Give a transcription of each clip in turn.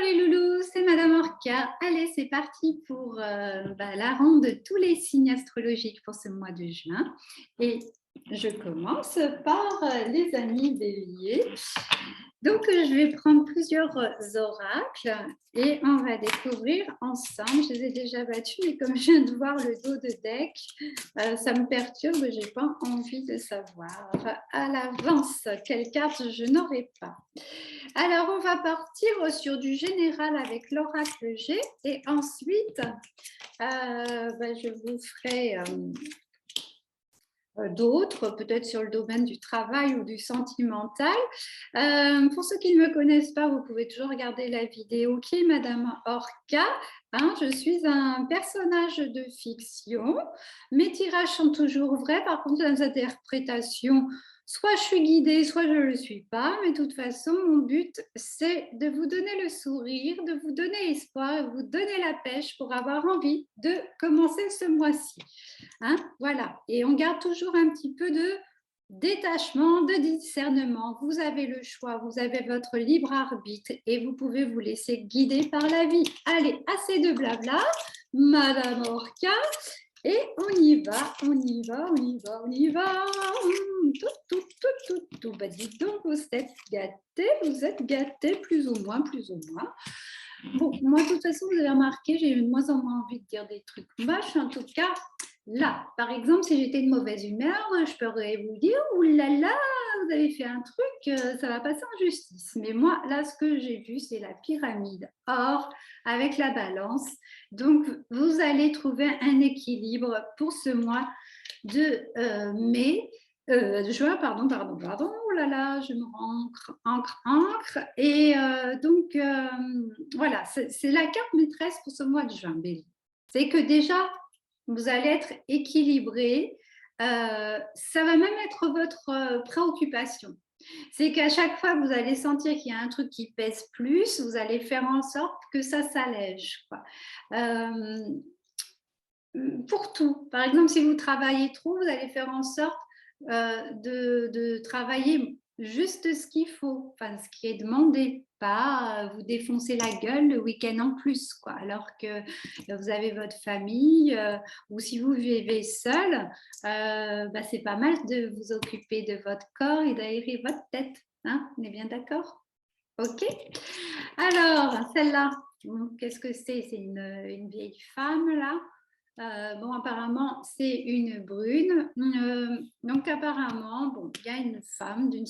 les loulous, c'est Madame Orca. Allez, c'est parti pour la ronde de tous les signes astrologiques pour ce mois de juin. Et je commence par les amis béliers. Donc, je vais prendre plusieurs oracles et on va découvrir ensemble. Je les ai déjà battus, mais comme je viens de voir le dos de deck, ça me perturbe, je n'ai pas envie de savoir à l'avance quelle carte je n'aurai pas. Alors, on va partir sur du général avec l'oracle G et ensuite, je vous ferai d'autres, peut-être sur le domaine du travail ou du sentimental. Pour ceux qui ne me connaissent pas, vous pouvez toujours regarder la vidéo qui est Madame Orca. Je suis un personnage de fiction. Mes tirages sont toujours vrais. Par contre, dans les interprétations, soit je suis guidée, soit je ne le suis pas. Mais de toute façon, mon but, c'est de vous donner le sourire, de vous donner espoir, de vous donner la pêche pour avoir envie de commencer ce mois-ci. Voilà. Et on garde toujours un petit peu de détachement, de discernement. Vous avez le choix, vous avez votre libre arbitre et vous pouvez vous laisser guider par la vie. Allez, assez de blabla, Madame Orca, et on y va, on y va, on y va, on y va. Tout. Bah, dites donc, vous êtes gâtés, plus ou moins, plus ou moins. Bon, moi, de toute façon, vous avez remarqué, j'ai de moins en moins envie de dire des trucs moches. En tout cas, là, par exemple, si j'étais de mauvaise humeur, je pourrais vous dire, ouh là là, vous avez fait un truc, ça va passer en justice. Mais moi, là, ce que j'ai vu, c'est la pyramide or avec la balance. Donc, vous allez trouver un équilibre pour ce mois de juin, pardon, oh là là, je me ancre. Et donc, voilà, c'est la carte maîtresse pour ce mois de juin, Bélie. C'est que déjà, vous allez être équilibré. Ça va même être votre préoccupation. C'est qu'à chaque fois que vous allez sentir qu'il y a un truc qui pèse plus, vous allez faire en sorte que ça s'allège. Pour tout. Par exemple, si vous travaillez trop, vous allez faire en sorte de travailler juste ce qu'il faut, enfin ce qui est demandé, pas vous défoncer la gueule le week-end en plus, quoi. Alors que vous avez votre famille ou si vous vivez seul, c'est pas mal de vous occuper de votre corps et d'aérer votre tête. On est bien d'accord? Ok. Alors, celle-là, qu'est-ce que c'est? C'est une vieille femme, là. Apparemment, c'est une brune. Donc, apparemment, il y a une femme d'un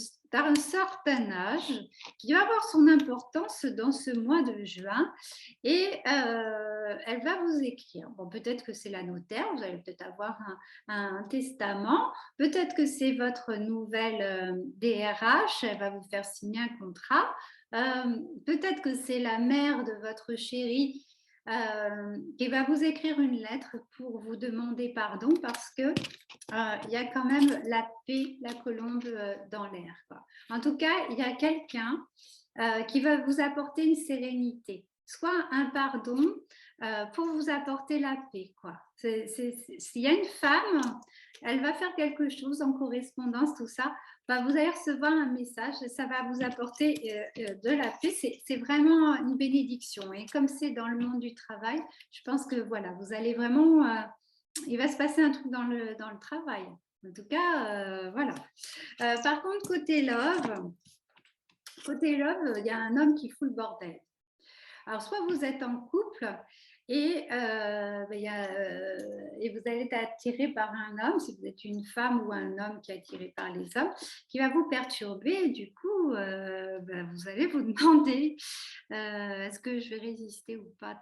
certain âge qui va avoir son importance dans ce mois de juin et elle va vous écrire. Bon, peut-être que c'est la notaire, vous allez peut-être avoir un testament, peut-être que c'est votre nouvelle DRH, elle va vous faire signer un contrat, peut-être que c'est la mère de votre chéri qui va vous écrire une lettre pour vous demander pardon parce que il y a quand même la paix, la colombe dans l'air. En tout cas, il y a quelqu'un qui va vous apporter une sérénité, soit un pardon pour vous apporter la paix. S'il y a une femme, elle va faire quelque chose en correspondance, tout ça. Vous allez recevoir un message, ça va vous apporter de la paix. C'est vraiment une bénédiction. Et comme c'est dans le monde du travail, je pense que voilà, vous allez vraiment, il va se passer un truc dans le travail. En tout cas, voilà. Par contre, côté love, il y a un homme qui fout le bordel. Alors, soit vous êtes en couple et vous allez être attiré par un homme, si vous êtes une femme ou un homme qui est attiré par les hommes, qui va vous perturber. Et du coup, vous allez vous demander est-ce que je vais résister ou pas,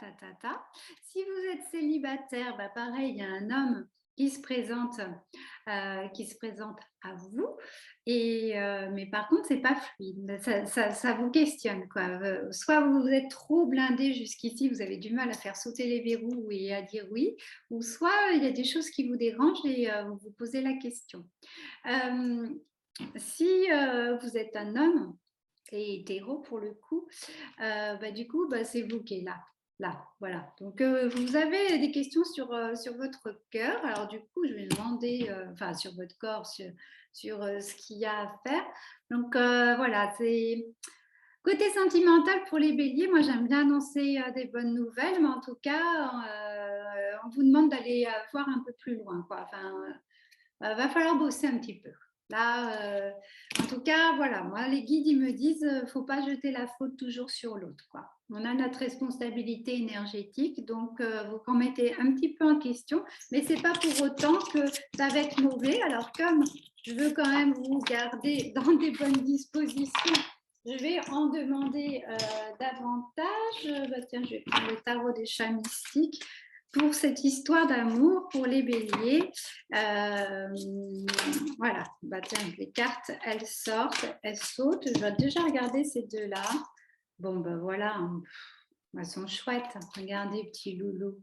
Si vous êtes célibataire, pareil, il y a un homme qui se présente à vous. Mais par contre, c'est pas fluide. Ça vous questionne, quoi. Soit vous êtes trop blindé jusqu'ici, vous avez du mal à faire sauter les verrous et à dire oui, ou soit il y a des choses qui vous dérangent et vous vous posez la question. Si vous êtes un homme et hétéro pour le coup, du coup, c'est vous qui êtes là. Là, voilà. Donc, vous avez des questions sur votre cœur. Alors, du coup, je vais demander, sur votre corps, sur ce qu'il y a à faire. Donc, voilà, Côté sentimental pour les béliers, moi j'aime bien annoncer des bonnes nouvelles, mais en tout cas, on vous demande d'aller voir un peu plus loin, quoi. Enfin, va falloir bosser un petit peu. Là, en tout cas, voilà, moi les guides ils me disent, faut pas jeter la faute toujours sur l'autre, quoi. On a notre responsabilité énergétique, donc vous remettez un petit peu en question, mais c'est pas pour autant que ça va être mauvais. Alors comme je veux quand même vous garder dans des bonnes dispositions, je vais en demander davantage. Bah, tiens, je vais prendre le tarot des chats mystiques pour cette histoire d'amour pour les béliers. Voilà, bah, tiens, les cartes, elles sortent, elles sautent. Je vais déjà regarder ces deux-là. Bon, ben voilà, elles sont chouettes. Regardez, petit loulou.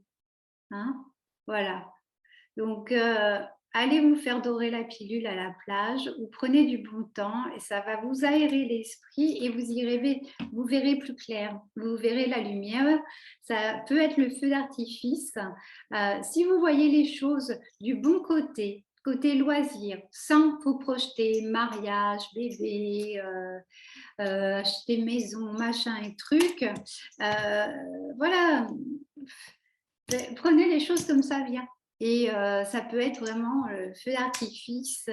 Hein, voilà. Donc, allez vous faire dorer la pilule à la plage ou prenez du bon temps et ça va vous aérer l'esprit et vous verrez plus clair, vous verrez la lumière. Ça peut être le feu d'artifice. Si vous voyez les choses du bon côté, côté loisir, sans vous projeter mariage, bébé, acheter maison, machin et trucs, voilà, prenez les choses comme ça vient. Et ça peut être vraiment le feu d'artifice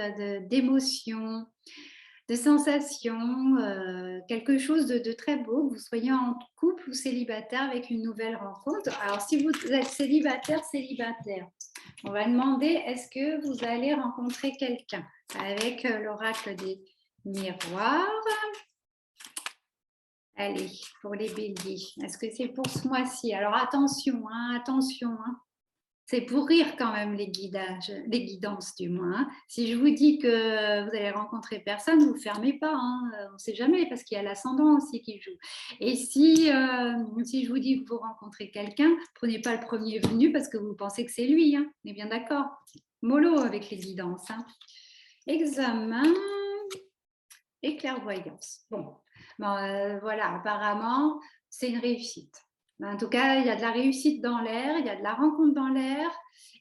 d'émotions, de sensations, quelque chose de très beau, que vous soyez en couple ou célibataire avec une nouvelle rencontre. Alors, si vous êtes célibataire, on va demander est-ce que vous allez rencontrer quelqu'un avec l'oracle des miroirs. Allez, pour les béliers, est-ce que c'est pour ce mois-ci? Alors, attention, attention. C'est pour rire quand même les guidages, les guidances du moins. Hein. Si je vous dis que vous allez rencontrer personne, vous ne fermez pas. Hein. On ne sait jamais parce qu'il y a l'ascendant aussi qui joue. Et si je vous dis que vous rencontrez quelqu'un, prenez pas le premier venu parce que vous pensez que c'est lui. Hein. On est bien d'accord. Mollo avec les guidances. Hein. Examen et clairvoyance. Bon, voilà, apparemment, c'est une réussite. En tout cas, il y a de la réussite dans l'air, il y a de la rencontre dans l'air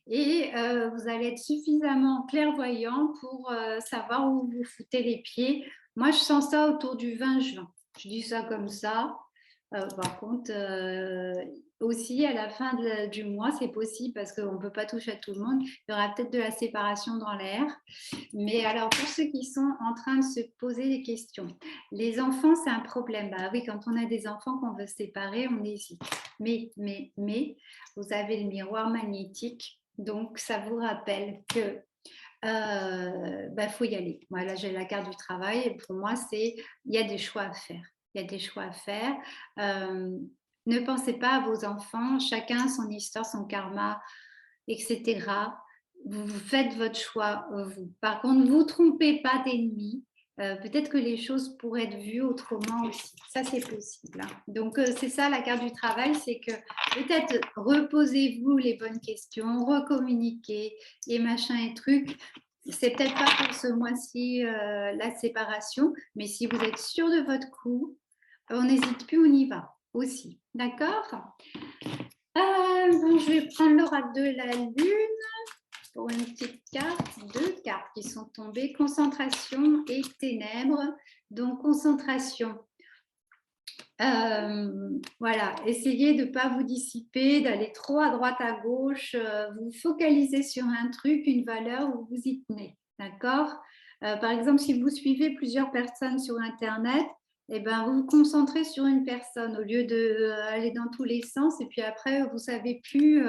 et vous allez être suffisamment clairvoyant pour savoir où vous foutez les pieds. Moi, je sens ça autour du 20 juin. Je dis ça comme ça. Par contre, aussi à la fin du mois, c'est possible parce qu'on ne peut pas toucher à tout le monde. Il y aura peut-être de la séparation dans l'air. Mais alors, pour ceux qui sont en train de se poser des questions, les enfants, c'est un problème. Bah oui, quand on a des enfants qu'on veut séparer, on hésite. Mais, vous avez le miroir magnétique, donc ça vous rappelle que faut y aller. Moi, là, j'ai la carte du travail et pour moi, il y a des choix à faire. Il y a des choix à faire. Ne pensez pas à vos enfants, chacun son histoire, son karma, etc. Vous faites votre choix, vous. Par contre, ne vous trompez pas d'ennemi. Peut-être que les choses pourraient être vues autrement aussi. Ça, c'est possible. Hein. Donc, c'est ça la carte du travail, c'est que peut-être reposez-vous les bonnes questions, recommuniquez et machin et trucs. C'est peut-être pas pour ce mois-ci la séparation, mais si vous êtes sûr de votre coup, on n'hésite plus, on y va aussi. D'accord? Bon, je vais prendre l'oracle de la lune pour une petite carte, deux cartes qui sont tombées, concentration et ténèbres. Donc, concentration. Voilà, essayez de ne pas vous dissiper, d'aller trop à droite, à gauche, vous focalisez sur un truc, une valeur, vous vous y tenez, d'accord? Par exemple, si vous suivez plusieurs personnes sur Internet, eh ben, vous vous concentrez sur une personne au lieu d'aller dans tous les sens et puis après, vous ne savez plus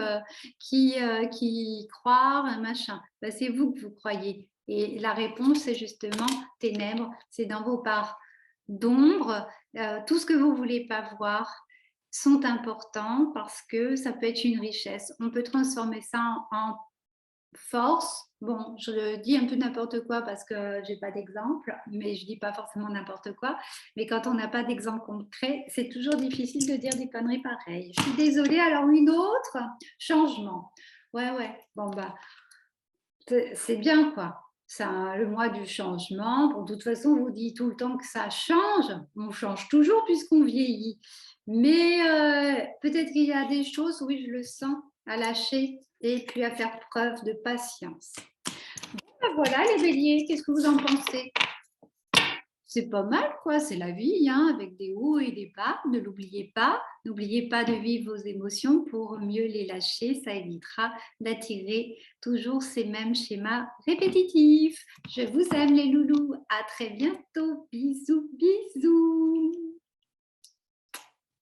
qui croire, machin. Ben, c'est vous que vous croyez. Et la réponse, c'est justement ténèbres, c'est dans vos parts d'ombre. Tout ce que vous ne voulez pas voir sont importants parce que ça peut être une richesse. On peut transformer ça en force. Bon, je dis un peu n'importe quoi parce que je n'ai pas d'exemple, mais je ne dis pas forcément n'importe quoi. Mais quand on n'a pas d'exemple concret, c'est toujours difficile de dire des conneries pareilles. Je suis désolée. Alors, une autre, changement. Ouais. Bon, bah, c'est bien, quoi. Ça, le mois du changement. Bon, de toute façon, on vous dit tout le temps que ça change. On change toujours puisqu'on vieillit. Mais peut-être qu'il y a des choses, oui, je le sens, à lâcher et puis à faire preuve de patience. Ben voilà, les béliers, qu'est-ce que vous en pensez? c'est pas mal, quoi. C'est la vie, hein, avec des hauts et des bas. Ne l'oubliez pas. N'oubliez pas de vivre vos émotions pour mieux les lâcher. Ça évitera d'attirer toujours ces mêmes schémas répétitifs. Je vous aime, les loulous. À très bientôt. Bisous, bisous.